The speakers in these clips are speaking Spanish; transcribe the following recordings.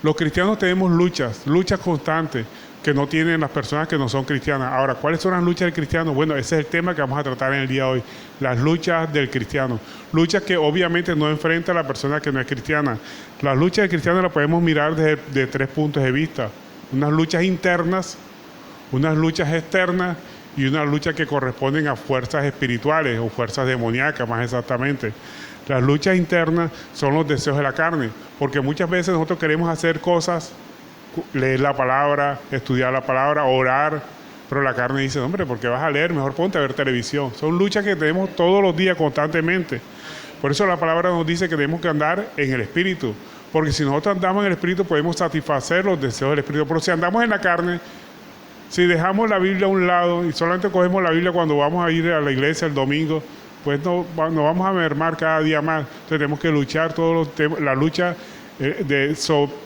Los cristianos tenemos luchas constantes que no tienen las personas que no son cristianas. Ahora, ¿cuáles son las luchas del cristiano? Bueno, ese es el tema que vamos a tratar en el día de hoy. Las luchas del cristiano. Luchas que obviamente no enfrenta a la persona que no es cristiana. Las luchas del cristiano las podemos mirar de 3 puntos de vista. Unas luchas internas, unas luchas externas y unas luchas que corresponden a fuerzas espirituales o fuerzas demoníacas más exactamente. Las luchas internas son los deseos de la carne, porque muchas veces nosotros queremos hacer cosas, leer la palabra, estudiar la palabra, orar, pero la carne dice, hombre, ¿por qué vas a leer? Mejor ponte a ver televisión. Son luchas que tenemos todos los días constantemente. Por eso la palabra nos dice que tenemos que andar en el Espíritu, porque si nosotros andamos en el Espíritu podemos satisfacer los deseos del Espíritu, pero si andamos en la carne, si dejamos la Biblia a un lado y solamente cogemos la Biblia cuando vamos a ir a la iglesia el domingo, pues no vamos a mermar cada día más. Entonces tenemos que luchar la lucha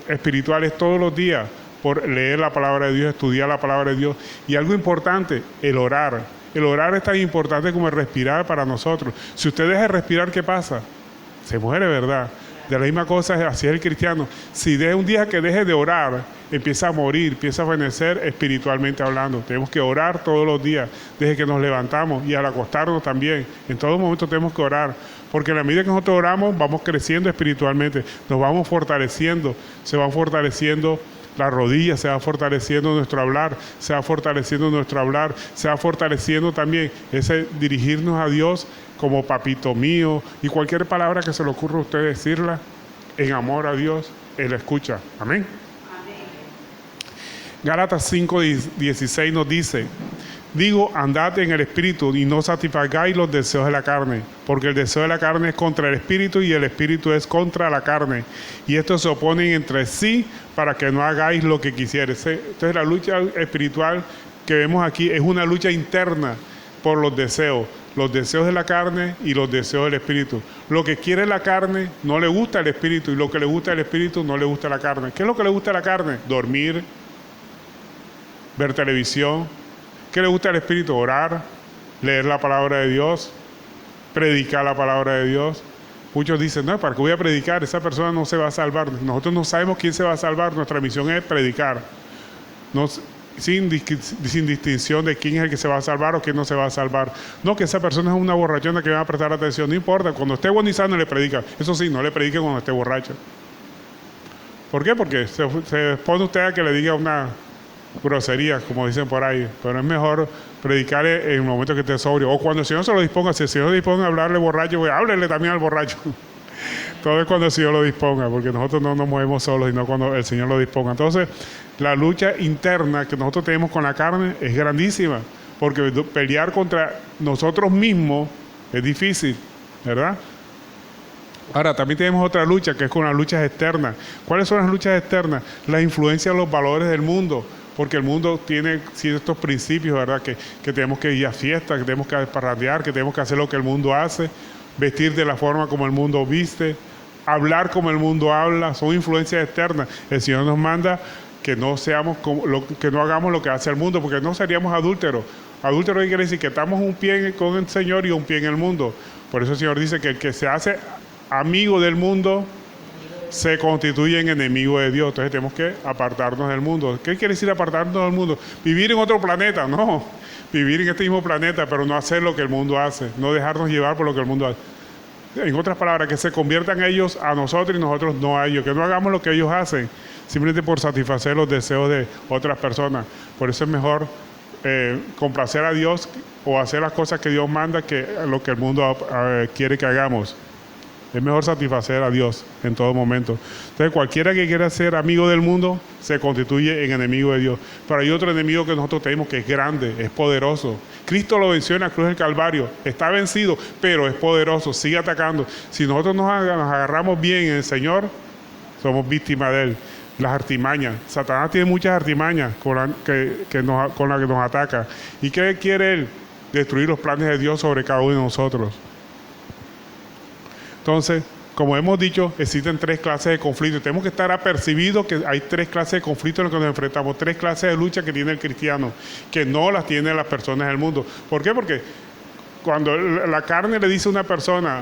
espirituales todos los días por leer la palabra de Dios, estudiar la palabra de Dios. Y algo importante, el orar. El orar es tan importante como el respirar para nosotros. Si usted deja de respirar, ¿qué pasa? Se muere, ¿verdad? De la misma cosa, así es el cristiano. Si de un día que deje de orar, empieza a morir, empieza a fenecer espiritualmente hablando. Tenemos que orar todos los días, desde que nos levantamos y al acostarnos también. En todo momento tenemos que orar, porque a la medida que nosotros oramos, vamos creciendo espiritualmente, nos vamos fortaleciendo, se van fortaleciendo las rodillas, se va fortaleciendo nuestro hablar, se va fortaleciendo también ese dirigirnos a Dios como papito mío, y cualquier palabra que se le ocurra a usted decirla en amor a Dios, Él escucha. Amén. Gálatas 5:16 nos dice, digo, andad en el Espíritu y no satisfagáis los deseos de la carne, porque el deseo de la carne es contra el Espíritu y el Espíritu es contra la carne, y estos se oponen entre sí para que no hagáis lo que quisieres. Entonces la lucha espiritual que vemos aquí es una lucha interna por los deseos de la carne y los deseos del Espíritu. Lo que quiere la carne no le gusta al Espíritu, y lo que le gusta al Espíritu no le gusta a la carne. ¿Qué es lo que le gusta a la carne? Dormir, ver televisión. ¿Qué le gusta al Espíritu? Orar, leer la palabra de Dios, predicar la palabra de Dios. Muchos dicen, no, ¿para qué voy a predicar? Esa persona no se va a salvar. Nosotros no sabemos quién se va a salvar. Nuestra misión es predicar. Sin distinción de quién es el que se va a salvar o quién no se va a salvar. No, que esa persona es una borrachona que va a prestar atención. No importa, cuando esté bonizando le predica. Eso sí, no le predique cuando esté borracho. ¿Por qué? Porque se expone usted a que le diga una grosería, como dicen por ahí. Pero es mejor predicar en el momento que esté sobrio. O cuando el Señor se lo disponga. Si el Señor se dispone a hablarle borracho, pues háblele también al borracho. Todo es cuando el Señor lo disponga, porque nosotros no nos movemos solos, sino cuando el Señor lo disponga. Entonces, la lucha interna que nosotros tenemos con la carne es grandísima, porque pelear contra nosotros mismos es difícil, ¿verdad? Ahora, también tenemos otra lucha, que es con las luchas externas. ¿Cuáles son las luchas externas? La influencia de los valores del mundo, porque el mundo tiene ciertos principios, ¿verdad? Que tenemos que ir a fiestas, que tenemos que parrandear, que tenemos que hacer lo que el mundo hace, vestir de la forma como el mundo viste, hablar como el mundo habla. Son influencias externas. El Señor nos manda que no hagamos lo que hace el mundo, porque no seríamos adúlteros. Adúltero quiere decir que estamos un pie con el Señor y un pie en el mundo. Por eso el Señor dice que el que se hace amigo del mundo se constituye en enemigo de Dios. Entonces tenemos que apartarnos del mundo. ¿Qué quiere decir apartarnos del mundo? Vivir en otro planeta, no. Vivir en este mismo planeta, pero no hacer lo que el mundo hace, no dejarnos llevar por lo que el mundo hace. En otras palabras, que se conviertan ellos a nosotros y nosotros no a ellos, que no hagamos lo que ellos hacen, simplemente por satisfacer los deseos de otras personas. Por eso es mejor complacer a Dios o hacer las cosas que Dios manda que lo que el mundo quiere que hagamos. Es mejor satisfacer a Dios en todo momento. Entonces, cualquiera que quiera ser amigo del mundo se constituye en enemigo de Dios. Pero hay otro enemigo que nosotros tenemos que es grande, es poderoso. Cristo lo venció en la cruz del Calvario. Está vencido, pero es poderoso, sigue atacando. Si nosotros nos agarramos bien en el Señor, somos víctimas de Él. Las artimañas. Satanás tiene muchas artimañas con las que nos ataca. ¿Y qué quiere Él? Destruir los planes de Dios sobre cada uno de nosotros. Entonces, como hemos dicho, existen 3 clases de conflictos. Tenemos que estar apercibidos que hay 3 clases de conflictos en los que nos enfrentamos, 3 clases de lucha que tiene el cristiano, que no las tienen las personas del mundo. ¿Por qué? Porque cuando la carne le dice a una persona,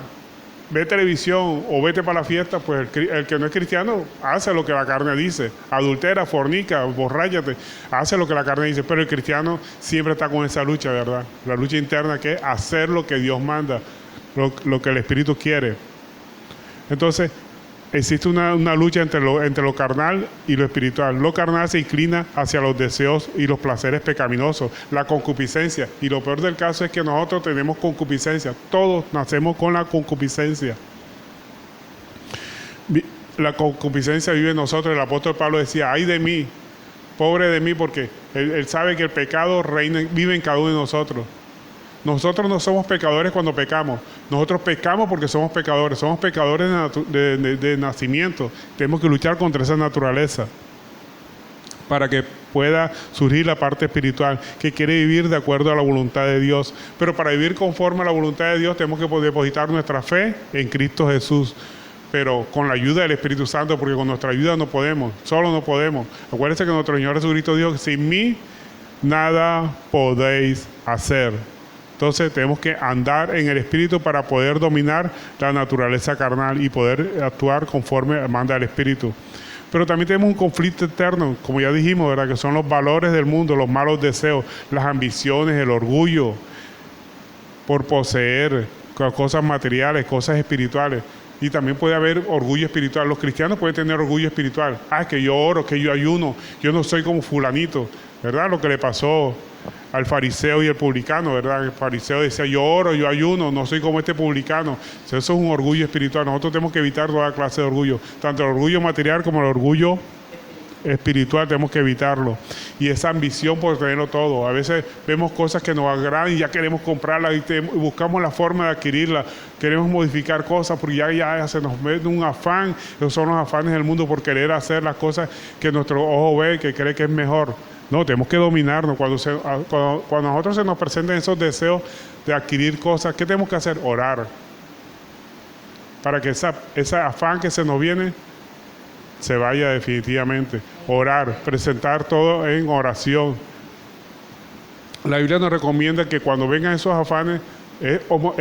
ve televisión o vete para la fiesta, pues el que no es cristiano hace lo que la carne dice, adultera, fornica, borráchate, hace lo que la carne dice, pero el cristiano siempre está con esa lucha, ¿verdad? La lucha interna que es hacer lo que Dios manda, lo que el Espíritu quiere. Entonces, existe una lucha entre lo carnal y lo espiritual. Lo carnal se inclina hacia los deseos y los placeres pecaminosos, la concupiscencia. Y lo peor del caso es que nosotros tenemos concupiscencia. Todos nacemos con la concupiscencia. La concupiscencia vive en nosotros. El apóstol Pablo decía, ay de mí, pobre de mí, porque él sabe que el pecado vive en cada uno de nosotros. Nosotros no somos pecadores cuando pecamos. Nosotros pecamos porque somos pecadores. Somos pecadores de nacimiento. Tenemos que luchar contra esa naturaleza para que pueda surgir la parte espiritual que quiere vivir de acuerdo a la voluntad de Dios. Pero para vivir conforme a la voluntad de Dios tenemos que depositar nuestra fe en Cristo Jesús. Pero con la ayuda del Espíritu Santo, porque con nuestra ayuda no podemos, solo no podemos. Acuérdense que nuestro Señor Jesucristo dijo que sin mí nada podéis hacer. Entonces tenemos que andar en el Espíritu para poder dominar la naturaleza carnal y poder actuar conforme manda el Espíritu. Pero también tenemos un conflicto eterno, como ya dijimos, ¿verdad? Que son los valores del mundo, los malos deseos, las ambiciones, el orgullo por poseer cosas materiales, cosas espirituales. Y también puede haber orgullo espiritual. Los cristianos pueden tener orgullo espiritual. Que yo oro, que yo ayuno, yo no soy como fulanito, ¿verdad? Lo que le pasó al fariseo y el publicano, ¿verdad? El fariseo decía, yo oro, yo ayuno, no soy como este publicano. Eso es un orgullo espiritual. Nosotros tenemos que evitar toda clase de orgullo, tanto el orgullo material como el orgullo espiritual, tenemos que evitarlo. Y esa ambición por tenerlo todo. A veces vemos cosas que nos agradan y ya queremos comprarlas y buscamos la forma de adquirirlas. Queremos modificar cosas porque ya se nos mete un afán. Esos son los afanes del mundo por querer hacer las cosas que nuestro ojo ve, que cree que es mejor. No, tenemos que dominarnos. Cuando a nosotros se nos presenten esos deseos de adquirir cosas, ¿qué tenemos que hacer? Orar. Para que ese afán que se nos viene se vaya definitivamente. Orar, presentar todo en oración. La Biblia nos recomienda que cuando vengan esos afanes, es como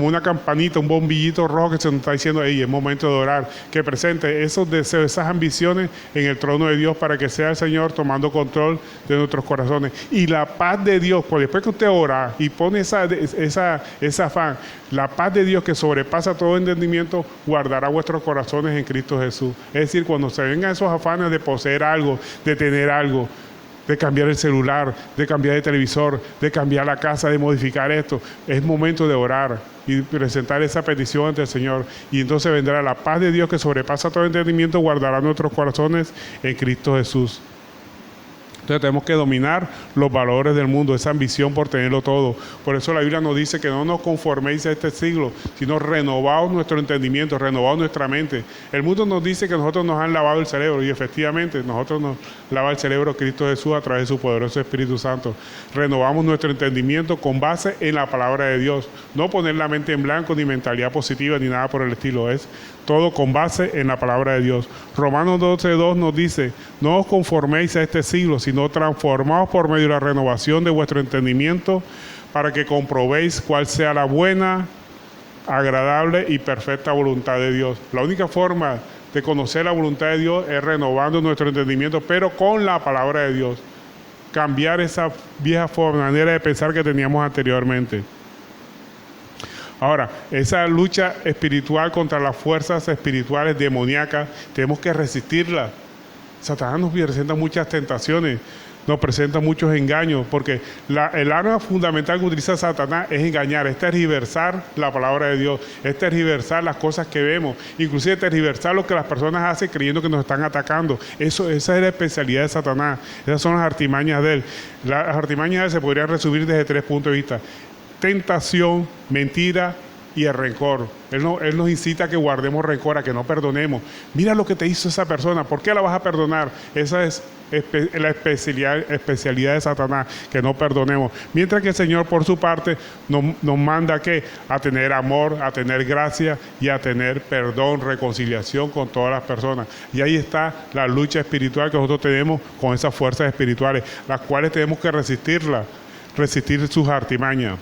una campanita, un bombillito rojo que se nos está diciendo, hey, es momento de orar, que presente esos deseos, esas ambiciones en el trono de Dios para que sea el Señor tomando control de nuestros corazones. Y la paz de Dios, pues después que usted ora y pone ese afán, la paz de Dios que sobrepasa todo entendimiento, guardará vuestros corazones en Cristo Jesús. Es decir, cuando se vengan esos afanes de poseer algo, de tener algo, de cambiar el celular, de cambiar el televisor, de cambiar la casa, de modificar esto, es momento de orar y presentar esa petición ante el Señor. Y entonces vendrá la paz de Dios que sobrepasa todo entendimiento, guardará nuestros corazones en Cristo Jesús. Entonces tenemos que dominar los valores del mundo, esa ambición por tenerlo todo. Por eso la Biblia nos dice que no nos conforméis a este siglo, sino renovaos nuestro entendimiento, renovaos nuestra mente. El mundo nos dice que nosotros nos han lavado el cerebro y efectivamente nosotros nos lava el cerebro Cristo Jesús a través de su poderoso Espíritu Santo. Renovamos nuestro entendimiento con base en la palabra de Dios. No poner la mente en blanco, ni mentalidad positiva, ni nada por el estilo. Es todo con base en la palabra de Dios. Romanos 12:2 nos dice, no os conforméis a este siglo, sino transformaos por medio de la renovación de vuestro entendimiento, para que comprobéis cuál sea la buena, agradable y perfecta voluntad de Dios. La única forma de conocer la voluntad de Dios es renovando nuestro entendimiento, pero con la palabra de Dios. Cambiar esa vieja manera de pensar que teníamos anteriormente. Ahora, esa lucha espiritual contra las fuerzas espirituales demoníacas, tenemos que resistirla. Satanás nos presenta muchas tentaciones, nos presenta muchos engaños, porque el arma fundamental que utiliza Satanás es engañar, es tergiversar la palabra de Dios, es tergiversar las cosas que vemos, inclusive tergiversar lo que las personas hacen creyendo que nos están atacando. Esa es la especialidad de Satanás, esas son las artimañas de él. Las artimañas de él se podrían resumir desde 3 puntos de vista: tentación, mentira y el rencor. Él nos incita a que guardemos rencor, a que no perdonemos. Mira lo que te hizo esa persona, ¿por qué la vas a perdonar? Esa es la especialidad de Satanás, que no perdonemos. Mientras que el Señor, por su parte, nos manda ¿qué? A tener amor, a tener gracia y a tener perdón, reconciliación con todas las personas. Y ahí está la lucha espiritual que nosotros tenemos con esas fuerzas espirituales, las cuales tenemos que resistir sus artimañas.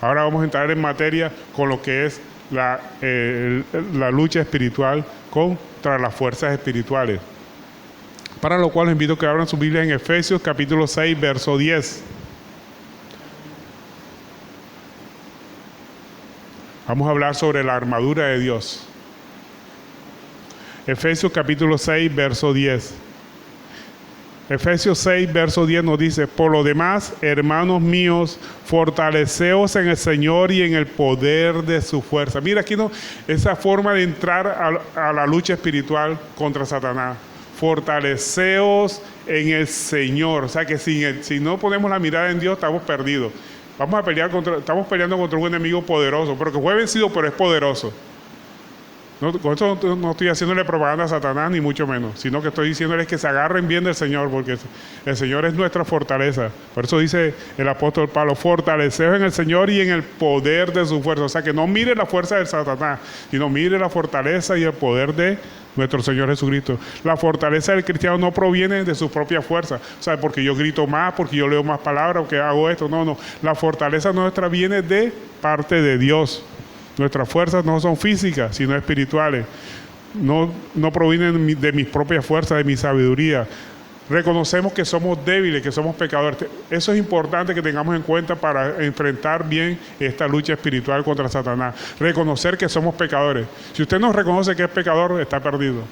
Ahora vamos a entrar en materia con lo que es la lucha espiritual contra las fuerzas espirituales. Para lo cual les invito a que abran su Biblia en Efesios capítulo 6, verso 10. Vamos a hablar sobre la armadura de Dios. Efesios capítulo 6, verso 10. Efesios 6, verso 10 nos dice: por lo demás, hermanos míos, fortaleceos en el Señor y en el poder de su fuerza. Mira aquí esa forma de entrar a la lucha espiritual contra Satanás. Fortaleceos en el Señor. O sea que si no ponemos la mirada en Dios, estamos perdidos. Estamos peleando contra un enemigo poderoso, pero que fue vencido, pero es poderoso. Con esto no estoy haciéndole propaganda a Satanás, ni mucho menos, sino que estoy diciéndoles que se agarren bien del Señor, porque el Señor es nuestra fortaleza. Por eso dice el apóstol Pablo: fortaleceos en el Señor y en el poder de su fuerza. O sea, que no mire la fuerza de Satanás, sino mire la fortaleza y el poder de nuestro Señor Jesucristo. La fortaleza del cristiano no proviene de su propia fuerza, o sea, porque yo grito más, porque yo leo más palabras, porque hago esto. No. La fortaleza nuestra viene de parte de Dios. Nuestras fuerzas no son físicas, sino espirituales. No provienen de mis propias fuerzas, de mi sabiduría. Reconocemos que somos débiles, que somos pecadores. Eso es importante que tengamos en cuenta para enfrentar bien esta lucha espiritual contra Satanás. Reconocer que somos pecadores. Si usted no reconoce que es pecador, está perdido.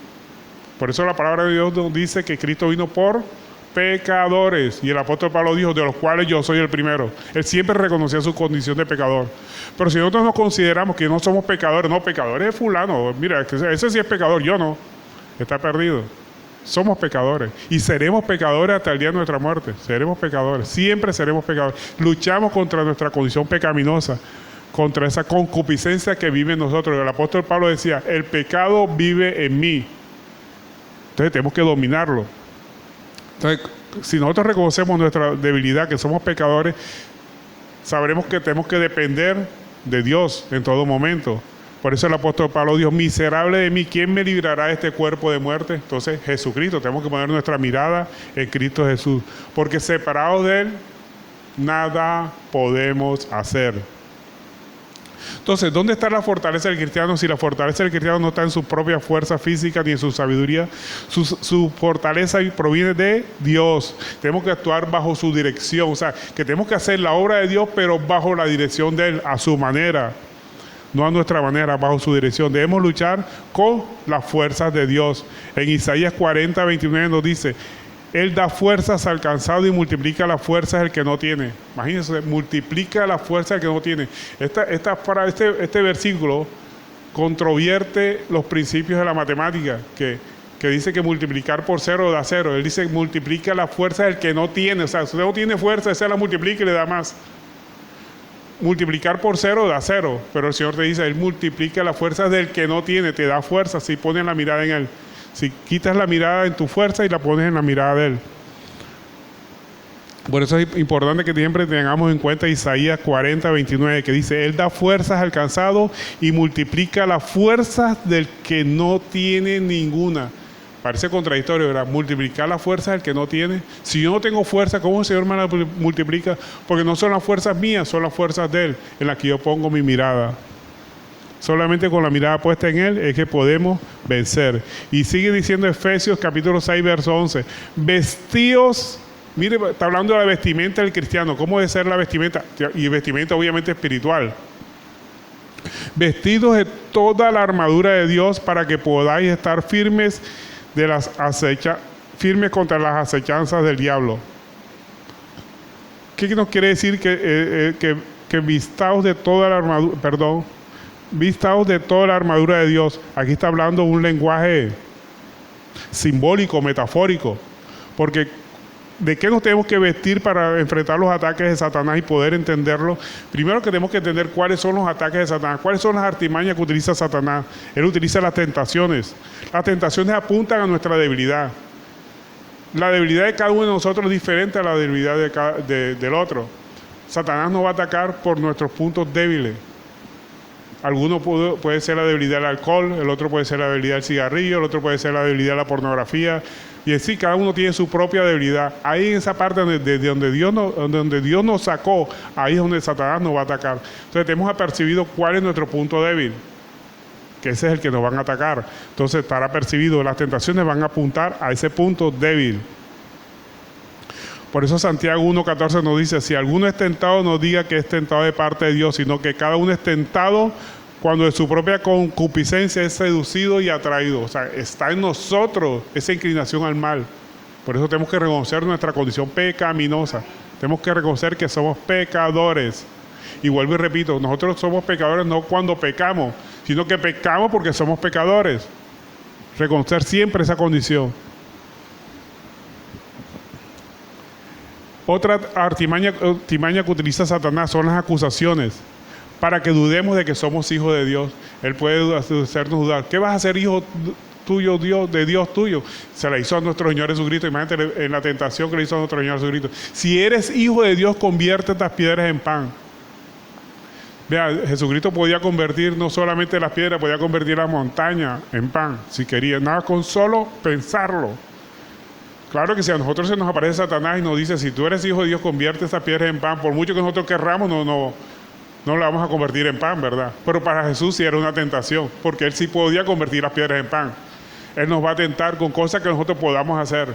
Por eso la palabra de Dios nos dice que Cristo vino por pecadores. Y el apóstol Pablo dijo: de los cuales yo soy el primero. Él siempre reconocía su condición de pecador. Pero si nosotros nos consideramos que no somos pecadores, no, pecadores es fulano, mira, ese sí es pecador, yo no, está perdido. Somos pecadores y seremos pecadores hasta el día de nuestra muerte. Seremos pecadores, siempre seremos pecadores. Luchamos contra nuestra condición pecaminosa, contra esa concupiscencia que vive en nosotros. El apóstol Pablo decía: el pecado vive en mí. Entonces tenemos que dominarlo. Entonces, si nosotros reconocemos nuestra debilidad, que somos pecadores, sabremos que tenemos que depender de Dios en todo momento. Por eso el apóstol Pablo dijo: miserable de mí, ¿quién me librará de este cuerpo de muerte? Entonces, Jesucristo, tenemos que poner nuestra mirada en Cristo Jesús, porque separados de Él, nada podemos hacer. Entonces, ¿dónde está la fortaleza del cristiano? Si la fortaleza del cristiano no está en su propia fuerza física ni en su sabiduría, su fortaleza proviene de Dios. Tenemos que actuar bajo su dirección, o sea, que tenemos que hacer la obra de Dios, pero bajo la dirección de Él, a su manera, no a nuestra manera, bajo su dirección. Debemos luchar con las fuerzas de Dios. En Isaías 40, 29 nos dice: Él da fuerzas al cansado y multiplica las fuerzas del que no tiene. Imagínense, multiplica las fuerzas del que no tiene. Este versículo controvierte los principios de la matemática, que dice que multiplicar por cero da cero. Él dice: multiplica las fuerzas del que no tiene. O sea, si usted no tiene fuerza, esa la multiplica y le da más. Multiplicar por cero da cero, pero el Señor te dice: Él multiplica las fuerzas del que no tiene, te da fuerza si pones la mirada en Él. Si quitas la mirada en tu fuerza y la pones en la mirada de Él. Por eso es importante que siempre tengamos en cuenta Isaías 40, 29, que dice: Él da fuerzas al cansado y multiplica las fuerzas del que no tiene ninguna. Parece contradictorio, ¿verdad? Multiplicar las fuerzas del que no tiene. Si yo no tengo fuerza, ¿cómo el Señor me la multiplica? Porque no son las fuerzas mías, son las fuerzas de Él, en las que yo pongo mi mirada. Solamente con la mirada puesta en Él es que podemos vencer. Y sigue diciendo Efesios capítulo 6, verso 11. Vestíos, mire, está hablando de la vestimenta del cristiano. ¿Cómo debe ser la vestimenta? Y vestimenta obviamente espiritual. Vestidos de toda la armadura de Dios para que podáis estar firmes contra las acechanzas del diablo. ¿Qué nos quiere decir que vistaos de toda la armadura, vistaos de toda la armadura de Dios? Aquí está hablando un lenguaje simbólico, metafórico, porque ¿de qué nos tenemos que vestir para enfrentar los ataques de Satanás y poder entenderlo? Primero que tenemos que entender cuáles son los ataques de Satanás, cuáles son las artimañas que utiliza Satanás. Él utiliza las tentaciones. Las tentaciones apuntan a nuestra debilidad. La debilidad de cada uno de nosotros es diferente a la debilidad del otro. Satanás nos va a atacar por nuestros puntos débiles. Alguno puede ser la debilidad del alcohol, el otro puede ser la debilidad del cigarrillo, el otro puede ser la debilidad de la pornografía. Y así cada uno tiene su propia debilidad. Ahí en esa parte donde Dios nos sacó, ahí es donde Satanás nos va a atacar. Entonces tenemos apercibido cuál es nuestro punto débil, que ese es el que nos van a atacar. Entonces estar apercibido, las tentaciones van a apuntar a ese punto débil. Por eso Santiago 1:14 nos dice, si alguno es tentado, no diga que es tentado de parte de Dios, sino que cada uno es tentado cuando de su propia concupiscencia es seducido y atraído. O sea, está en nosotros esa inclinación al mal. Por eso tenemos que reconocer nuestra condición pecaminosa. Tenemos que reconocer que somos pecadores. Y vuelvo y repito, nosotros somos pecadores no cuando pecamos, sino que pecamos porque somos pecadores. Reconocer siempre esa condición. Otra artimaña que utiliza Satanás son las acusaciones, para que dudemos de que somos hijos de Dios. Él puede hacernos dudar. ¿Qué vas a hacer, hijo tuyo, de Dios tuyo? Se la hizo a nuestro Señor Jesucristo. Imagínate en la tentación que le hizo a nuestro Señor Jesucristo. Si eres hijo de Dios, convierte estas piedras en pan. Vea, Jesucristo podía convertir no solamente las piedras, podía convertir la montaña en pan, si quería. Nada con solo pensarlo. Claro que si a nosotros se nos aparece Satanás y nos dice, si tú eres hijo de Dios, convierte esas piedras en pan, por mucho que nosotros querramos, no la vamos a convertir en pan, ¿verdad? Pero para Jesús sí era una tentación, porque Él sí podía convertir las piedras en pan. Él nos va a tentar con cosas que nosotros podamos hacer,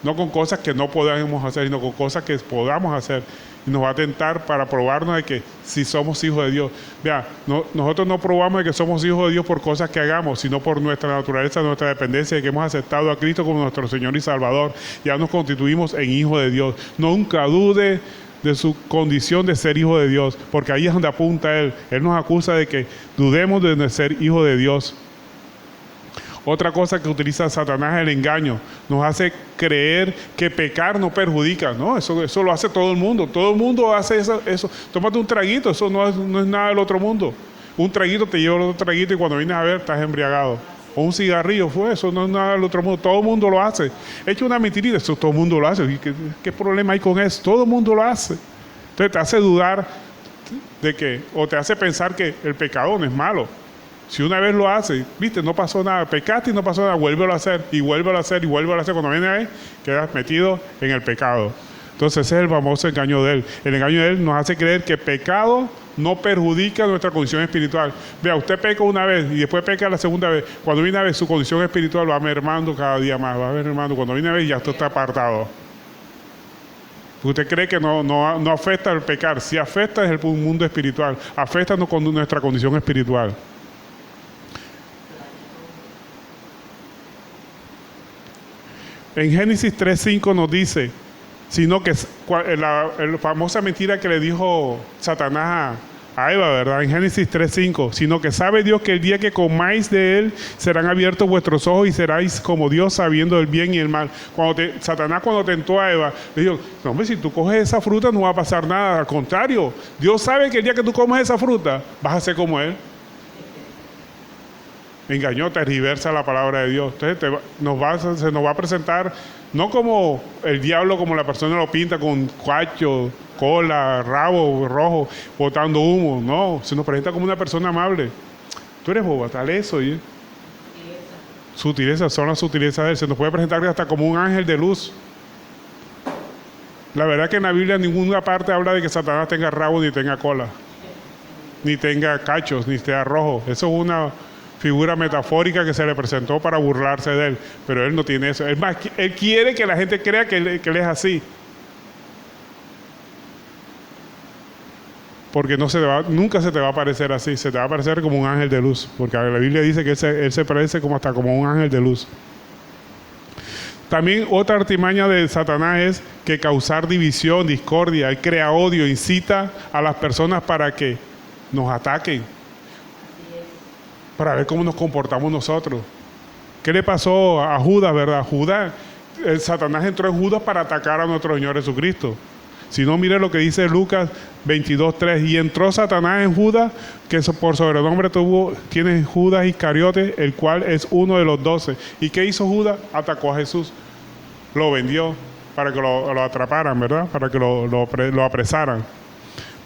no con cosas que no podamos hacer, sino con cosas que podamos hacer. Y nos va a tentar para probarnos de que si somos hijos de Dios. Vea, nosotros no probamos de que somos hijos de Dios por cosas que hagamos, sino por nuestra naturaleza, nuestra dependencia, de que hemos aceptado a Cristo como nuestro Señor y Salvador. Ya nos constituimos en hijos de Dios. Nunca dude de su condición de ser hijo de Dios, porque ahí es donde apunta Él. Él nos acusa de que dudemos de ser hijo de Dios. Otra cosa que utiliza Satanás es el engaño. Nos hace creer que pecar no perjudica. No, eso lo hace todo el mundo. Todo el mundo hace eso. Tómate un traguito, eso no es nada del otro mundo. Un traguito te lleva al otro traguito y cuando vienes a ver estás embriagado. O un cigarrillo, eso no es nada del otro mundo. Todo el mundo lo hace. Echa una mentirita, eso todo el mundo lo hace. ¿Qué problema hay con eso? Todo el mundo lo hace. Entonces te hace dudar o te hace pensar que el pecado no es malo. Si una vez lo hace, viste, no pasó nada, pecaste y no pasó nada, vuélvelo a hacer, y vuélvelo a hacer, y vuélvelo a hacer. Cuando viene ahí, quedas metido en el pecado. Entonces ese es el famoso engaño de él. El engaño de él nos hace creer que pecado no perjudica nuestra condición espiritual. Vea, usted peca una vez y después peca la segunda vez. Cuando viene a ver, su condición espiritual va mermando cada día más, va mermando. Cuando viene a ver, ya esto está apartado. Usted cree que no afecta el pecar. Si afecta es el mundo espiritual, afecta nuestra condición espiritual. En Génesis 3:5 nos dice, sino que la famosa mentira que le dijo Satanás a Eva, ¿verdad? En Génesis 3:5, sino que sabe Dios que el día que comáis de él serán abiertos vuestros ojos y seráis como Dios sabiendo el bien y el mal. Satanás cuando tentó a Eva, le dijo, no, hombre, si tú coges esa fruta no va a pasar nada, al contrario, Dios sabe que el día que tú comes esa fruta vas a ser como él. Engañó, tergiversa la palabra de Dios. Entonces se nos va a presentar no como el diablo, como la persona lo pinta con cacho, cola, rabo rojo, botando humo. No, se nos presenta como una persona amable. Tú eres boba, tal eso. ¿eh? Sutileza, son las sutilezas de él. Se nos puede presentar hasta como un ángel de luz. La verdad que en la Biblia en ninguna parte habla de que Satanás tenga rabo ni tenga cola, ni tenga cachos, ni sea rojo. Eso es una figura metafórica que se le presentó para burlarse de él, pero él no tiene eso. Es más, él quiere que la gente crea que él es así, porque nunca se te va a parecer así, se te va a parecer como un ángel de luz, porque la Biblia dice que él se parece hasta como un ángel de luz. También otra artimaña de Satanás es que causar división, discordia. Él crea odio, incita a las personas para que nos ataquen, para ver cómo nos comportamos nosotros. ¿Qué le pasó a Judas, verdad? Satanás entró en Judas para atacar a nuestro Señor Jesucristo. Si no, mire lo que dice Lucas 22:3. Y entró Satanás en Judas, que por sobrenombre tiene Judas Iscariote, el cual es uno de los 12. ¿Y qué hizo Judas? Atacó a Jesús. Lo vendió para que lo atraparan, ¿verdad? Para que lo apresaran.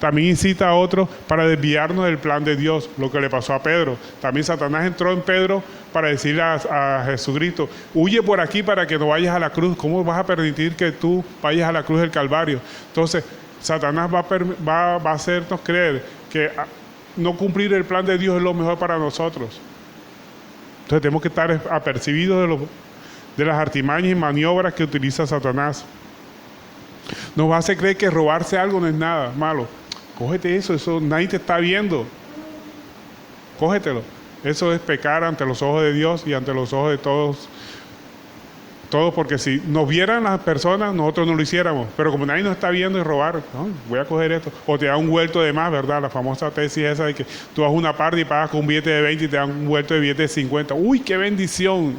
también incita a otros para desviarnos del plan de Dios, lo que le pasó a Pedro. También Satanás entró en Pedro para decirle a Jesucristo, huye por aquí para que no vayas a la cruz. ¿Cómo vas a permitir que tú vayas a la cruz del Calvario? Entonces, Satanás va a hacernos creer que no cumplir el plan de Dios es lo mejor para nosotros. Entonces tenemos que estar apercibidos de las artimañas y maniobras que utiliza Satanás. Nos hace creer que robarse algo no es nada malo. Cógete eso nadie te está viendo. Cógetelo. Eso es pecar ante los ojos de Dios y ante los ojos de todos. Todos, porque si nos vieran las personas, nosotros no lo hiciéramos. Pero como nadie nos está viendo y robar, no, voy a coger esto. O te da un vuelto de más, ¿verdad? La famosa tesis esa de que tú vas a una parte y pagas con un billete de 20 y te dan un vuelto de billete de 50. ¡Uy, qué bendición!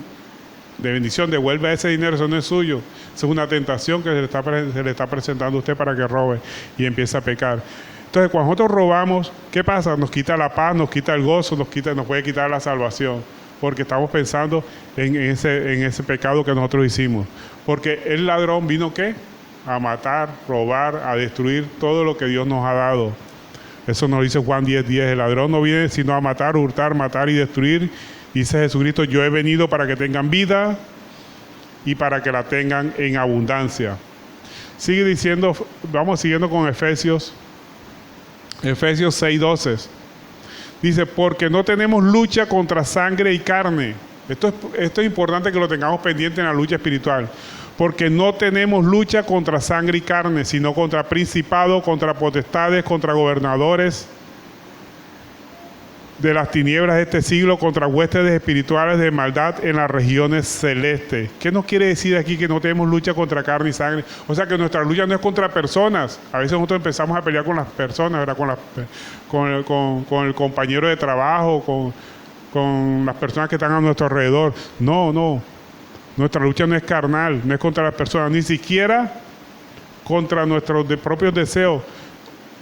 De bendición, devuelve ese dinero, eso no es suyo. Eso es una tentación que se le está presentando a usted para que robe y empiece a pecar. Entonces, cuando nosotros robamos, ¿qué pasa? Nos quita la paz, nos quita el gozo, nos puede quitar la salvación. Porque estamos pensando en ese pecado que nosotros hicimos. Porque el ladrón vino, ¿qué? A matar, robar, a destruir todo lo que Dios nos ha dado. Eso nos dice Juan 10:10. El ladrón no viene sino a matar, hurtar, matar y destruir. Dice Jesucristo, yo he venido para que tengan vida y para que la tengan en abundancia. Sigue diciendo, vamos siguiendo con Efesios 6:12. Dice, porque no tenemos lucha contra sangre y carne. Esto es importante que lo tengamos pendiente en la lucha espiritual. Porque no tenemos lucha contra sangre y carne, sino contra principados, contra potestades, contra gobernadores de las tinieblas de este siglo, contra huestes espirituales de maldad en las regiones celestes. ¿Qué nos quiere decir aquí que no tenemos lucha contra carne y sangre? O sea que nuestra lucha no es contra personas. A veces nosotros empezamos a pelear con las personas, ¿verdad? Con el compañero de trabajo, con las personas que están a nuestro alrededor. No. Nuestra lucha no es carnal, no es contra las personas, ni siquiera contra nuestros propios deseos.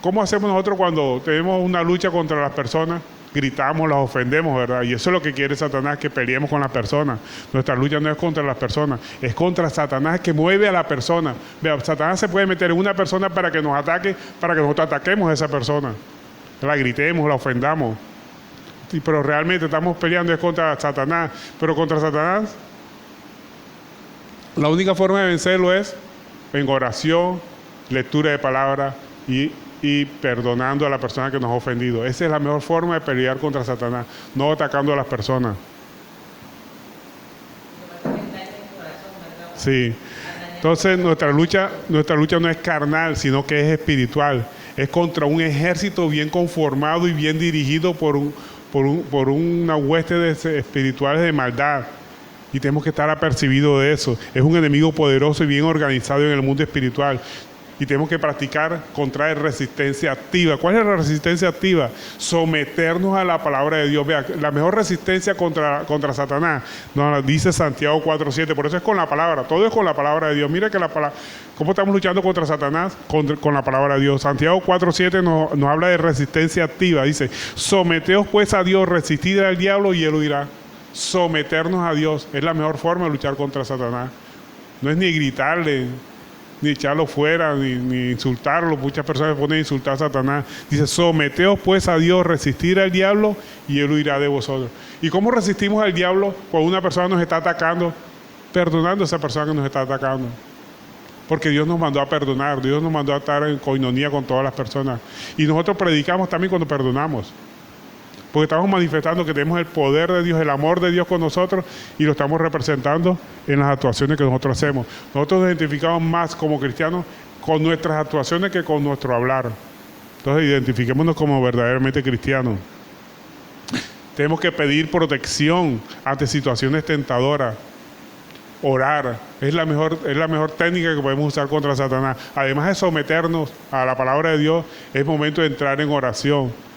¿Cómo hacemos nosotros cuando tenemos una lucha contra las personas? Gritamos, las ofendemos, ¿verdad? Y eso es lo que quiere Satanás, que peleemos con las personas. Nuestra lucha no es contra las personas, es contra Satanás, que mueve a la persona. Vea, Satanás se puede meter en una persona para que nos ataque, para que nosotros ataquemos a esa persona. La gritemos, la ofendamos. Pero realmente estamos peleando es contra Satanás. Pero contra Satanás, la única forma de vencerlo es en oración, lectura de palabra y perdonando a la persona que nos ha ofendido. Esa es la mejor forma de pelear contra Satanás, no atacando a las personas. Sí. Entonces nuestra lucha no es carnal, sino que es espiritual. Es contra un ejército bien conformado y bien dirigido por una hueste espirituales de maldad. Y tenemos que estar apercibidos de eso. Es un enemigo poderoso y bien organizado en el mundo espiritual. Y tenemos que practicar contra resistencia activa. ¿Cuál es la resistencia activa? Someternos a la palabra de Dios. Vea, la mejor resistencia contra Satanás, nos dice Santiago 4:7. Por eso es con la palabra. Todo es con la palabra de Dios. Mira que ¿cómo estamos luchando contra Satanás? Con la palabra de Dios. Santiago 4:7 nos habla de resistencia activa. Dice, someteos pues a Dios, resistid al diablo y él huirá. Someternos a Dios es la mejor forma de luchar contra Satanás. No es ni gritarle, ni echarlo fuera, ni insultarlo. Muchas personas se ponen a insultar a Satanás. Dice, someteos pues a Dios, resistir al diablo y él huirá de vosotros. ¿Y cómo resistimos al diablo cuando una persona nos está atacando? Perdonando a esa persona que nos está atacando. Porque Dios nos mandó a perdonar, Dios nos mandó a estar en coinonía con todas las personas. Y nosotros predicamos también cuando perdonamos. Porque estamos manifestando que tenemos el poder de Dios, el amor de Dios con nosotros y lo estamos representando en las actuaciones que nosotros hacemos. Nosotros nos identificamos más como cristianos con nuestras actuaciones que con nuestro hablar. Entonces identifiquémonos como verdaderamente cristianos. Tenemos que pedir protección ante situaciones tentadoras. Orar es la mejor técnica que podemos usar contra Satanás. Además de someternos a la palabra de Dios, es momento de entrar en oración.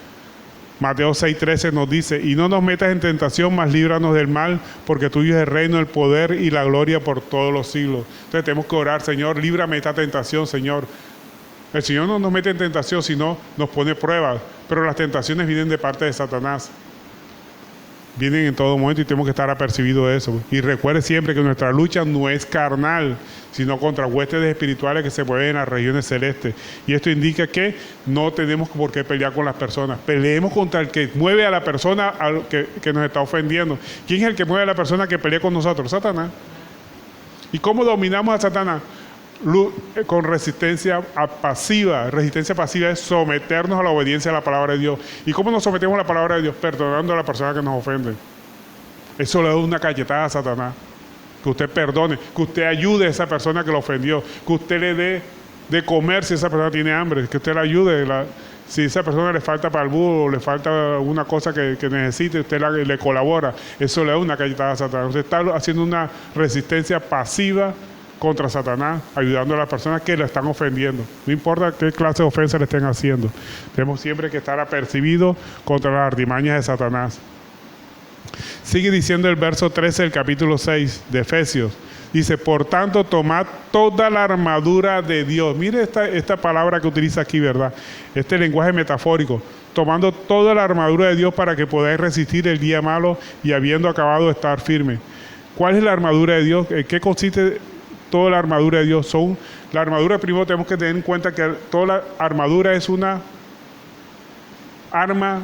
Mateo 6:13 nos dice, y no nos metas en tentación, mas líbranos del mal, porque tuyo es el reino, el poder y la gloria por todos los siglos. Entonces tenemos que orar, Señor, líbrame de esta tentación, Señor. El Señor no nos mete en tentación, sino nos pone pruebas, pero las tentaciones vienen de parte de Satanás. Vienen en todo momento y tenemos que estar apercibidos de eso. Y recuerde siempre que nuestra lucha no es carnal, sino contra huestes espirituales que se mueven en las regiones celestes. Y esto indica que no tenemos por qué pelear con las personas. Peleemos contra el que mueve a la persona que nos está ofendiendo. ¿Quién es el que mueve a la persona que pelea con nosotros? Satanás. ¿Y cómo dominamos a Satanás? Con resistencia pasiva. Resistencia pasiva es someternos a la obediencia a la palabra de Dios. ¿Y cómo nos sometemos a la palabra de Dios? Perdonando a la persona que nos ofende. Eso le da una cachetada a Satanás. Que usted perdone, que usted ayude a esa persona que lo ofendió, que usted le dé de comer si esa persona tiene hambre, que usted le ayude. Si a esa persona le falta para el búho o le falta alguna cosa que necesite, usted le colabora. Eso le da una cachetada a Satanás. Usted está haciendo una resistencia pasiva contra Satanás, ayudando a las personas que le están ofendiendo. No importa qué clase de ofensa le estén haciendo. Tenemos siempre que estar apercibidos contra las artimañas de Satanás. Sigue diciendo el verso 13 del capítulo 6 de Efesios. Dice, por tanto, tomad toda la armadura de Dios. Mire esta palabra que utiliza aquí, ¿verdad? Este lenguaje metafórico. Tomando toda la armadura de Dios para que podáis resistir el día malo y habiendo acabado de estar firme. ¿Cuál es la armadura de Dios? ¿En qué consiste toda la armadura de Dios? La armadura, primero tenemos que tener en cuenta que toda la armadura es una arma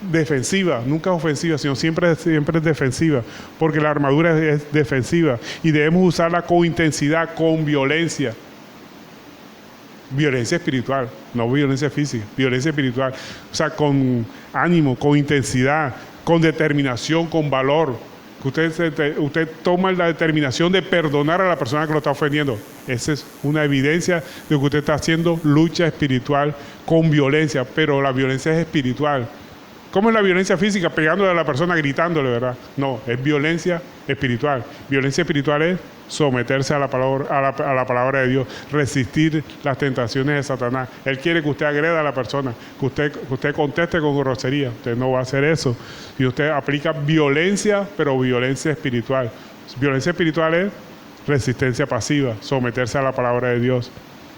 defensiva, nunca ofensiva, sino siempre es defensiva, porque la armadura es defensiva y debemos usarla con intensidad, con violencia. Violencia espiritual, no violencia física, violencia espiritual. O sea, con ánimo, con intensidad, con determinación, con valor. Usted toma la determinación de perdonar a la persona que lo está ofendiendo. Esa es una evidencia de que usted está haciendo lucha espiritual con violencia, pero la violencia es espiritual. ¿Cómo es la violencia física? Pegándole a la persona, gritándole, ¿verdad? No, es violencia espiritual. Violencia espiritual es someterse a la palabra de Dios, resistir las tentaciones de Satanás. Él quiere que usted agreda a la persona, que usted conteste con grosería. Usted no va a hacer eso. Y usted aplica violencia, pero violencia espiritual. Violencia espiritual es resistencia pasiva, someterse a la palabra de Dios.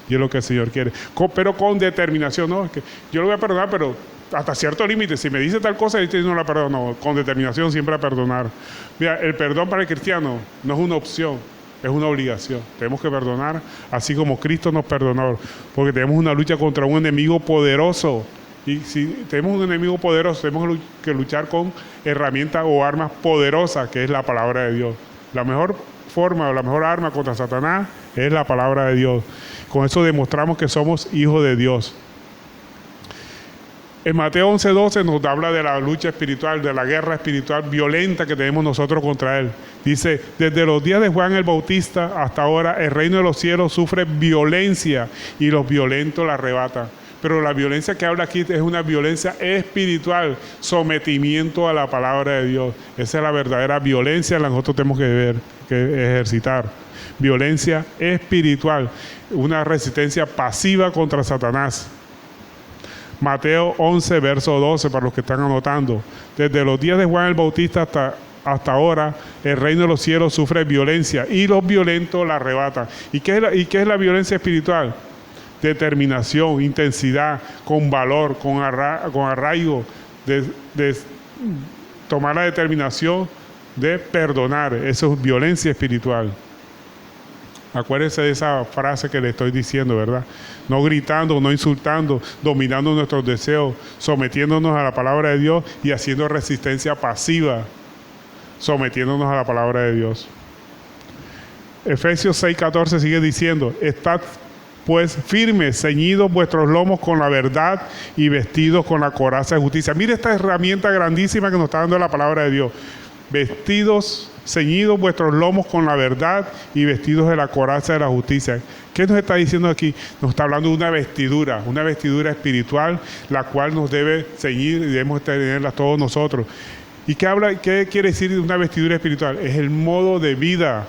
Y es lo que el Señor quiere. Pero con determinación, ¿no? Es que yo lo voy a perdonar, pero hasta cierto límite. Si me dice tal cosa, yo no la perdono. Con determinación siempre a perdonar. Mira, el perdón para el cristiano no es una opción, es una obligación. Tenemos que perdonar así como Cristo nos perdonó, porque tenemos una lucha contra un enemigo poderoso. Y si tenemos un enemigo poderoso, tenemos que luchar con herramientas o armas poderosas, que es la palabra de Dios. La mejor forma o la mejor arma contra Satanás es la palabra de Dios. Con eso demostramos que somos hijos de Dios. En Mateo 11:12 nos habla de la lucha espiritual, de la guerra espiritual violenta que tenemos nosotros contra Él. Dice, desde los días de Juan el Bautista hasta ahora, el reino de los cielos sufre violencia y los violentos la arrebatan. Pero la violencia que habla aquí es una violencia espiritual, sometimiento a la palabra de Dios. Esa es la verdadera violencia que nosotros tenemos que ejercitar. Violencia espiritual, una resistencia pasiva contra Satanás. Mateo 11, verso 12, para los que están anotando. Desde los días de Juan el Bautista hasta ahora, el reino de los cielos sufre violencia y los violentos la arrebatan. ¿Y qué es la violencia espiritual? Determinación, intensidad, con valor, con arraigo, de tomar la determinación de perdonar. Eso es violencia espiritual. Acuérdense de esa frase que le estoy diciendo, ¿verdad? No gritando, no insultando, dominando nuestros deseos, sometiéndonos a la palabra de Dios y haciendo resistencia pasiva, sometiéndonos a la palabra de Dios. Efesios 6:14 sigue diciendo, estad pues firmes, ceñidos vuestros lomos con la verdad y vestidos con la coraza de justicia. Mire esta herramienta grandísima que nos está dando la palabra de Dios. Vestidos, ceñidos vuestros lomos con la verdad y vestidos de la coraza de la justicia. ¿Qué nos está diciendo aquí? Nos está hablando de una vestidura espiritual, la cual nos debe ceñir y debemos tenerla todos nosotros. ¿Y qué quiere decir de una vestidura espiritual? Es el modo de vida,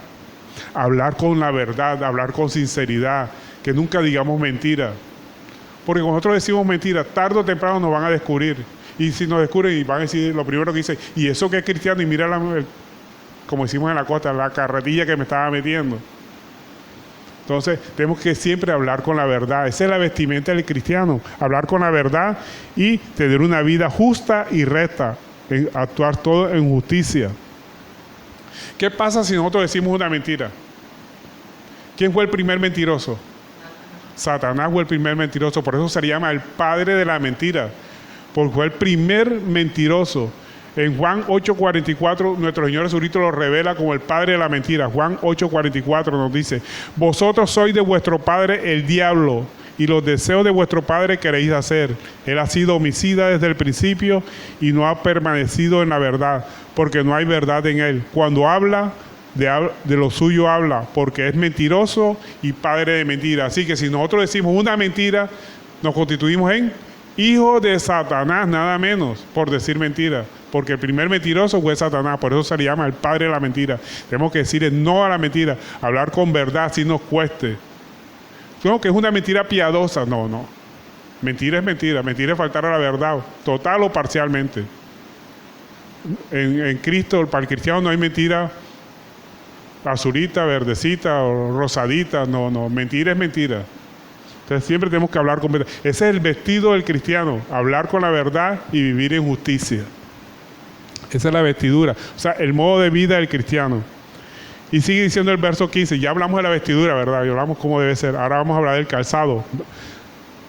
hablar con la verdad, hablar con sinceridad, que nunca digamos mentira. Porque cuando nosotros decimos mentira, tarde o temprano nos van a descubrir. Y si nos descubren y van a decir, lo primero que dicen, ¿y eso qué es cristiano? Y mira, como decimos en la costa, la carretilla que me estaba metiendo. Entonces, tenemos que siempre hablar con la verdad. Esa es la vestimenta del cristiano, hablar con la verdad y tener una vida justa y recta, actuar todo en justicia. ¿Qué pasa si nosotros decimos una mentira? ¿Quién fue el primer mentiroso? Satanás fue el primer mentiroso, por eso se le llama el padre de la mentira, porque fue el primer mentiroso. En Juan 8:44, nuestro Señor Jesucristo lo revela como el padre de la mentira. Juan 8:44 nos dice: vosotros sois de vuestro padre el diablo, y los deseos de vuestro padre queréis hacer. Él ha sido homicida desde el principio y no ha permanecido en la verdad, porque no hay verdad en él. Cuando habla, de lo suyo habla, porque es mentiroso y padre de mentira. Así que si nosotros decimos una mentira, nos constituimos en hijos de Satanás, nada menos, por decir mentira. Porque el primer mentiroso fue Satanás, por eso se le llama el padre de la mentira. Tenemos que decirle no a la mentira, hablar con verdad si nos cueste. No, que es una mentira piadosa, no. Mentira es faltar a la verdad, total o parcialmente. En Cristo, para el cristiano no hay mentira azulita, verdecita o rosadita, no, mentira es mentira. Entonces siempre tenemos que hablar con verdad. Ese es el vestido del cristiano, hablar con la verdad y vivir en justicia. Esa es la vestidura, o sea, el modo de vida del cristiano. Y sigue diciendo el verso 15, ya hablamos de la vestidura, ¿verdad? Ya hablamos cómo debe ser, ahora vamos a hablar del calzado.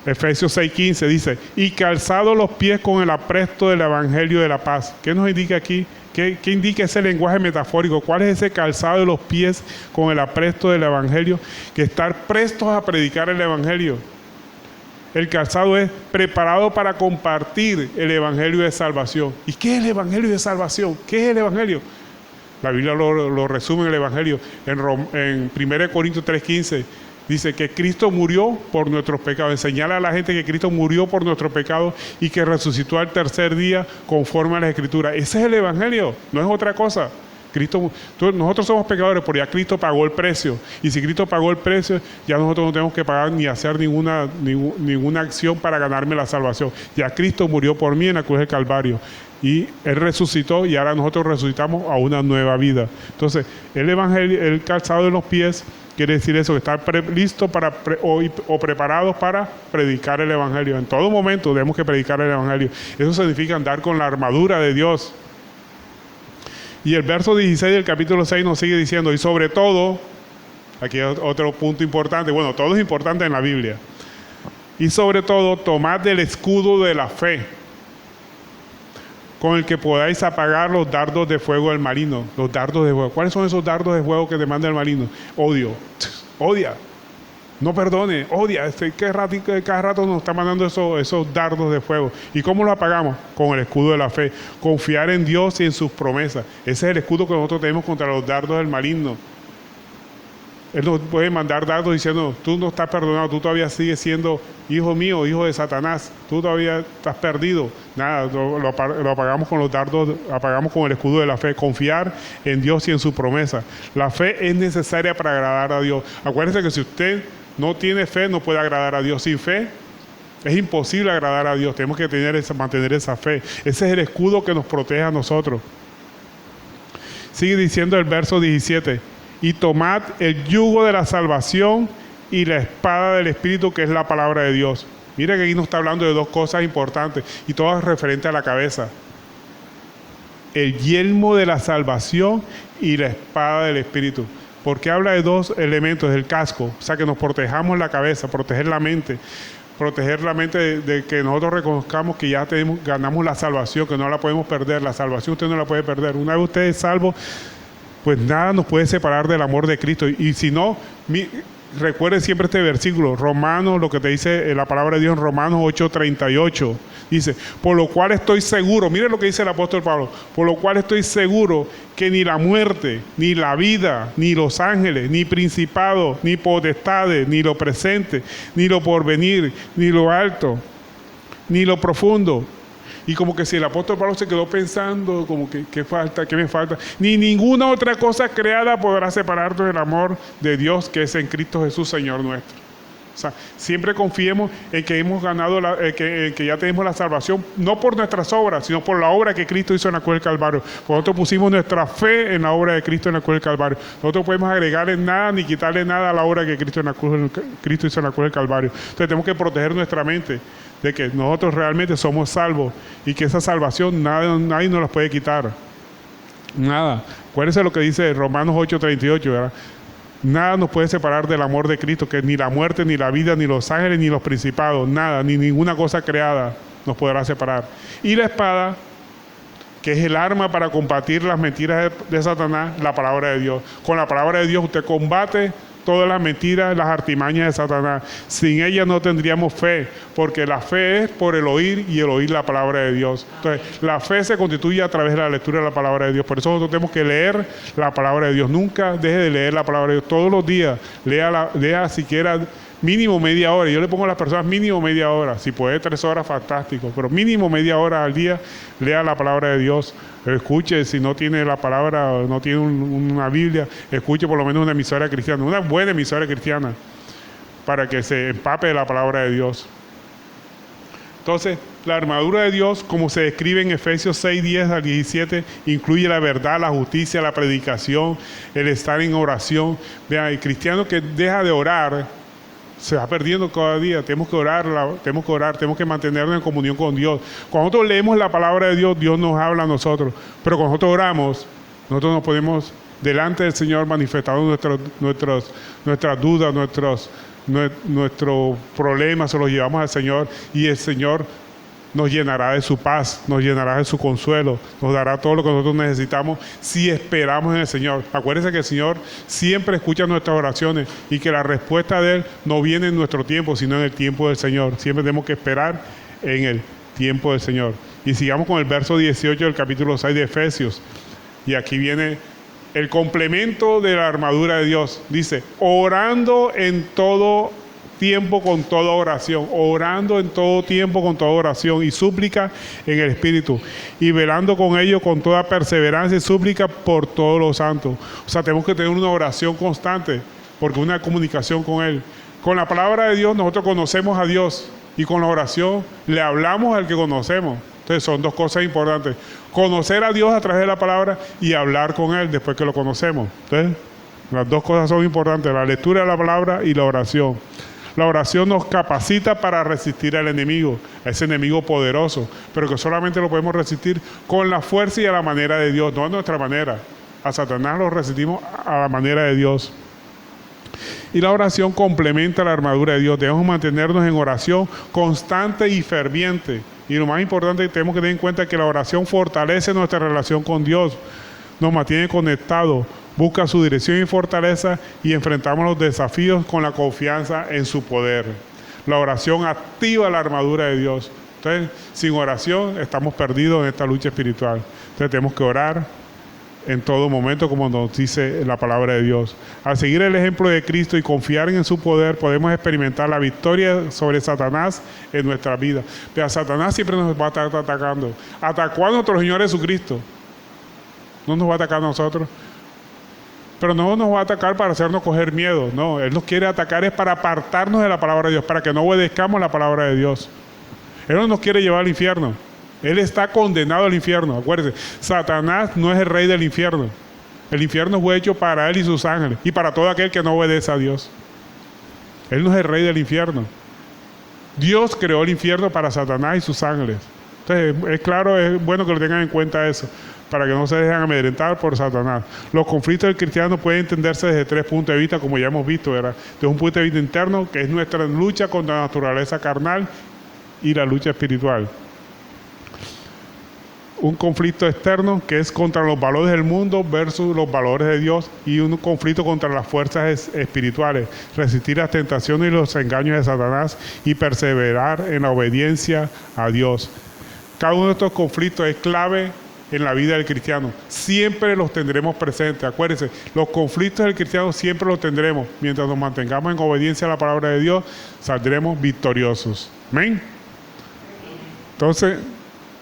Efesios 6:15 dice: y calzado los pies con el apresto del evangelio de la paz. ¿Qué nos indica aquí? ¿Qué indica ese lenguaje metafórico? ¿Cuál es ese calzado de los pies con el apresto del evangelio? Que estar prestos a predicar el evangelio. El calzado es preparado para compartir el evangelio de salvación. ¿Y qué es el evangelio de salvación? ¿Qué es el evangelio? La Biblia lo resume en el evangelio. En 1 Corintios 3:15 dice que Cristo murió por nuestros pecados. Señala a la gente que Cristo murió por nuestros pecados y que resucitó al tercer día conforme a las Escrituras. Ese es el evangelio, no es otra cosa. Nosotros somos pecadores, pero ya Cristo pagó el precio. Y si Cristo pagó el precio, ya nosotros no tenemos que pagar ni hacer ninguna acción para ganarme la salvación. Ya Cristo murió por mí en la cruz del Calvario. Y Él resucitó y ahora nosotros resucitamos a una nueva vida. Entonces, el evangelio, el calzado de los pies, quiere decir eso, que estar listos o preparados para predicar el evangelio. En todo momento tenemos que predicar el evangelio. Eso significa andar con la armadura de Dios. Y el verso 16 del capítulo 6 nos sigue diciendo: y sobre todo, aquí hay otro punto importante, bueno, todo es importante en la Biblia. Y sobre todo, tomad del escudo de la fe, con el que podáis apagar los dardos de fuego del maligno. Los dardos de fuego. ¿Cuáles son esos dardos de fuego que te manda el maligno? Odio. Odia. No perdone. Odia. Cada rato nos está mandando esos dardos de fuego. ¿Y cómo lo apagamos? Con el escudo de la fe. Confiar en Dios y en sus promesas. Ese es el escudo que nosotros tenemos contra los dardos del maligno. Él nos puede mandar dardos diciendo: tú no estás perdonado, tú todavía sigues siendo hijo mío, hijo de Satanás, tú todavía estás perdido. Nada, lo apagamos con los dardos, apagamos con el escudo de la fe. Confiar en Dios y en su promesa. La fe es necesaria para agradar a Dios. Acuérdense que si usted no tiene fe, no puede agradar a Dios. Sin fe es imposible agradar a Dios. Tenemos que mantener esa fe. Ese es el escudo que nos protege a nosotros. Sigue diciendo el verso 17: y tomad el yugo de la salvación y la espada del Espíritu, que es la palabra de Dios. Mira que aquí nos está hablando de dos cosas importantes y todas referentes a la cabeza. El yelmo de la salvación y la espada del Espíritu. Porque habla de dos elementos, del casco, o sea, que nos protejamos la cabeza, proteger la mente de que nosotros reconozcamos que ya ganamos la salvación, que no la podemos perder. La salvación usted no la puede perder. Una vez usted es salvo, pues nada nos puede separar del amor de Cristo. Y si no, recuerden siempre este versículo, Romanos, lo que te dice la palabra de Dios en Romanos 8:38. Dice: por lo cual estoy seguro, mire lo que dice el apóstol Pablo, por lo cual estoy seguro que ni la muerte, ni la vida, ni los ángeles, ni principados, ni potestades, ni lo presente, ni lo porvenir, ni lo alto, ni lo profundo. Y como que si el apóstol Pablo se quedó pensando, como que ¿qué falta? ¿Qué me falta? Ni ninguna otra cosa creada podrá separarnos del amor de Dios que es en Cristo Jesús, Señor nuestro. O sea, siempre confiemos en que hemos ganado, en que ya tenemos la salvación, no por nuestras obras, sino por la obra que Cristo hizo en la cruz del Calvario. Nosotros pusimos nuestra fe en la obra de Cristo en la cruz del Calvario. Nosotros no podemos agregarle nada ni quitarle nada a la obra que Cristo hizo en la cruz del Calvario. Entonces tenemos que proteger nuestra mente de que nosotros realmente somos salvos y que esa salvación nadie nos la puede quitar. Nada. Acuérdense lo que dice Romanos 8:38, ¿verdad? Nada nos puede separar del amor de Cristo, que ni la muerte, ni la vida, ni los ángeles, ni los principados, nada, ni ninguna cosa creada nos podrá separar. Y la espada, que es el arma para combatir las mentiras de Satanás, la palabra de Dios. Con la palabra de Dios usted combate todas las mentiras, las artimañas de Satanás. Sin ella no tendríamos fe, porque la fe es por el oír y el oír la palabra de Dios. Entonces, la fe se constituye a través de la lectura de la palabra de Dios. Por eso nosotros tenemos que leer la palabra de Dios. Nunca deje de leer la palabra de Dios. Todos los días, lea siquiera mínimo media hora. Yo le pongo a las personas mínimo media hora. Si puede 3 horas, fantástico. Pero mínimo media hora al día, lea la palabra de Dios. Escuche, si no tiene la palabra, no tiene una Biblia, escuche por lo menos una emisora cristiana, una buena emisora cristiana, para que se empape de la palabra de Dios. Entonces, la armadura de Dios, como se describe en Efesios 6, 10 al 17, incluye la verdad, la justicia, la predicación, el estar en oración. Vean, el cristiano que deja de orar se va perdiendo cada día. Tenemos que orar, tenemos que mantenernos en comunión con Dios. Cuando nosotros leemos la palabra de Dios, Dios nos habla a nosotros. Pero cuando nosotros oramos, nosotros nos ponemos delante del Señor manifestando nuestras dudas, nuestros problemas, se los llevamos al Señor y el Señor nos llenará de su paz, nos llenará de su consuelo, nos dará todo lo que nosotros necesitamos si esperamos en el Señor. Acuérdense que el Señor siempre escucha nuestras oraciones y que la respuesta de Él no viene en nuestro tiempo, sino en el tiempo del Señor. Siempre tenemos que esperar en el tiempo del Señor. Y sigamos con el verso 18 del capítulo 6 de Efesios. Y aquí viene el complemento de la armadura de Dios. Dice, orando en todo tiempo con toda oración, orando en todo tiempo con toda oración y súplica en el Espíritu, y velando con ello con toda perseverancia y súplica por todos los santos. O sea, tenemos que tener una oración constante, porque una comunicación con Él. Con la palabra de Dios nosotros conocemos a Dios, y con la oración le hablamos al que conocemos. Entonces son dos cosas importantes: conocer a Dios a través de la palabra y hablar con Él después que lo conocemos. Entonces, las dos cosas son importantes: la lectura de la palabra y la oración. La oración nos capacita para resistir al enemigo, a ese enemigo poderoso, pero que solamente lo podemos resistir con la fuerza y a la manera de Dios, no a nuestra manera. A Satanás lo resistimos a la manera de Dios. Y la oración complementa la armadura de Dios. Debemos mantenernos en oración constante y ferviente. Y lo más importante que tenemos que tener en cuenta es que la oración fortalece nuestra relación con Dios, nos mantiene conectados, busca su dirección y fortaleza, y enfrentamos los desafíos con la confianza en su poder. La oración activa la armadura de Dios. Entonces, sin oración estamos perdidos en esta lucha espiritual. Entonces tenemos que orar en todo momento, como nos dice la palabra de Dios. Al seguir el ejemplo de Cristo y confiar en su poder, podemos experimentar la victoria sobre Satanás en nuestra vida. Pero Satanás siempre nos va a estar atacando. Atacó a nuestro Señor Jesucristo. No nos va a atacar a nosotros. Pero no nos va a atacar para hacernos coger miedo. No, Él nos quiere atacar es para apartarnos de la palabra de Dios, para que no obedezcamos la palabra de Dios. Él no nos quiere llevar al infierno. Él está condenado al infierno. Acuérdense, Satanás no es el rey del infierno. El infierno fue hecho para él y sus ángeles, y para todo aquel que no obedece a Dios. Él no es el rey del infierno. Dios creó el infierno para Satanás y sus ángeles. Entonces, es claro, es bueno que lo tengan en cuenta eso, para que no se dejen amedrentar por Satanás. Los conflictos del cristiano pueden entenderse desde 3 puntos de vista, como ya hemos visto, ¿verdad? Desde un punto de vista interno, que es nuestra lucha contra la naturaleza carnal, y la lucha espiritual. Un conflicto externo, que es contra los valores del mundo versus los valores de Dios, y un conflicto contra las fuerzas espirituales, resistir las tentaciones y los engaños de Satanás y perseverar en la obediencia a Dios. Cada uno de estos conflictos es clave en la vida del cristiano. Siempre los tendremos presentes. Acuérdense, los conflictos del cristiano siempre los tendremos. Mientras nos mantengamos en obediencia a la palabra de Dios, saldremos victoriosos. Amén. Entonces,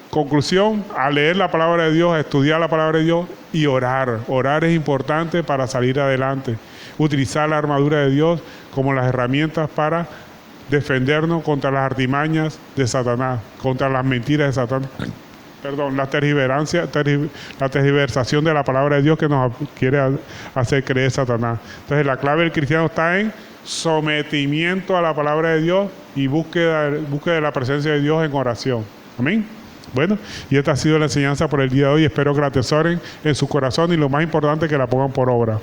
conclusión: a leer la palabra de Dios, a estudiar la palabra de Dios y orar. Orar es importante para salir adelante. Utilizar la armadura de Dios como las herramientas para defendernos contra las artimañas de Satanás, contra las mentiras de Satanás. La tergiversación de la palabra de Dios que nos quiere hacer creer Satanás. Entonces, la clave del cristiano está en sometimiento a la palabra de Dios y búsqueda de la presencia de Dios en oración. Amén. Bueno, y esta ha sido la enseñanza por el día de hoy. Espero que la atesoren en su corazón y lo más importante, que la pongan por obra.